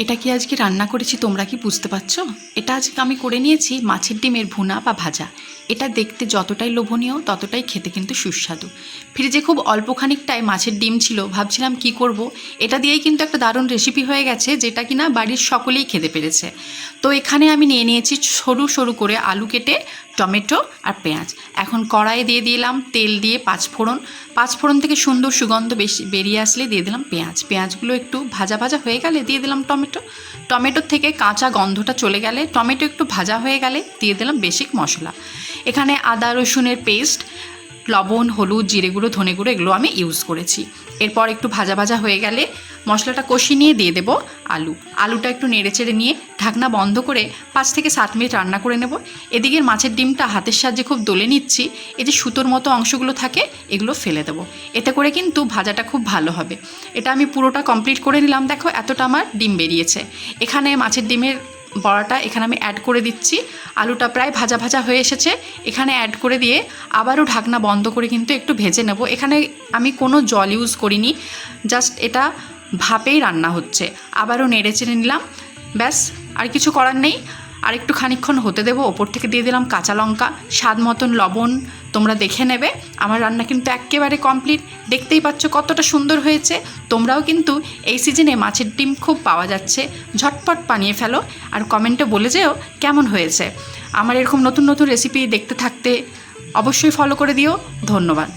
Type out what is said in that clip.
এটা কি আজকে রান্না করেছি তোমরা কি বুঝতে পারছো? এটা আজকে আমি করে নিয়েছি মাছের ডিমের ভুনা বা ভাজা। এটা দেখতে যতটাই লোভনীয় ততটাই খেতে কিন্তু সুস্বাদু। ফ্রিজে খুব অল্প খানিকটাই মাছের ডিম ছিল, ভাবছিলাম কি করব। এটা দিয়েই কিন্তু একটা দারুণ রেসিপি হয়ে গেছে, যেটা কিনা বাড়ির সকলেই খেতে পেরেছে। তো এখানে আমি নিয়ে নিয়েছি সরু সরু করে আলু কেটে, টমেটো আর পেঁয়াজ। এখন কড়াইয়ে দিয়ে দিলাম তেল দিয়ে পাঁচফোড়ন থেকে সুন্দর সুগন্ধ বেরিয়ে আসলে দিয়ে দিলাম পেঁয়াজগুলো একটু ভাজা ভাজা হয়ে গেলে দিয়ে দিলাম টমেটোর থেকে কাঁচা গন্ধটা চলে গেলে, টমেটো একটু ভাজা হয়ে গেলে দিয়ে দিলাম বেসিক মশলা। এখানে আদা রসুনের পেস্ট, লবণ, হলুদ, জিরে গুঁড়ো, ধনে গুঁড়ো এগুলো আমি ইউজ করেছি। এরপর একটু ভাজা ভাজা হয়ে গেলে মশলাটা কষিয়ে নিয়ে দিয়ে দেবো আলুটা একটু নেড়ে চেড়ে নিয়ে ঢাকনা বন্ধ করে 5 থেকে 7 মিনিট রান্না করে নেব। এদিকের মাছের ডিমটা হাতের সাহায্যে খুব দলে নিচ্ছি। এই যে সুতোর মতো অংশগুলো থাকে এগুলো ফেলে দেবো, এতে করে কিন্তু ভাজাটা খুব ভালো হবে। এটা আমি পুরোটা কমপ্লিট করে নিলাম। দেখো এতটা আমার ডিম বেরিয়েছে। এখানে মাছের ডিমের বড়াটা এখানে আমি অ্যাড করে দিচ্ছি। আলুটা প্রায় ভাজা ভাজা হয়ে এসেছে, এখানে অ্যাড করে দিয়ে আবারও ঢাকনা বন্ধ করে কিন্তু একটু ভেজে নেব। এখানে আমি কোনো জল ইউজ করিনি, জাস্ট এটা ভাপেই রান্না হচ্ছে। আবারও নেড়ে চেড়ে নিলাম, ব্যাস আর কিছু করার নেই। আর একটু খানিকক্ষণ হতে দেবো। ওপর থেকে দিয়ে দিলাম কাঁচা লঙ্কা, স্বাদ মতন লবণ তোমরা দেখে নেবে। আমার রান্না কিন্তু একেবারে কমপ্লিট। দেখতেই পাচ্ছ কতটা সুন্দর হয়েছে। তোমরাও কিন্তু এই সিজনে মাছের ডিম খুব পাওয়া যাচ্ছে, ঝটপট বানিয়ে ফেলো আর কমেন্টে বলে যেও কেমন হয়েছে। আমার এরকম নতুন নতুন রেসিপি দেখতে থাকতে অবশ্যই ফলো করে দিও। ধন্যবাদ।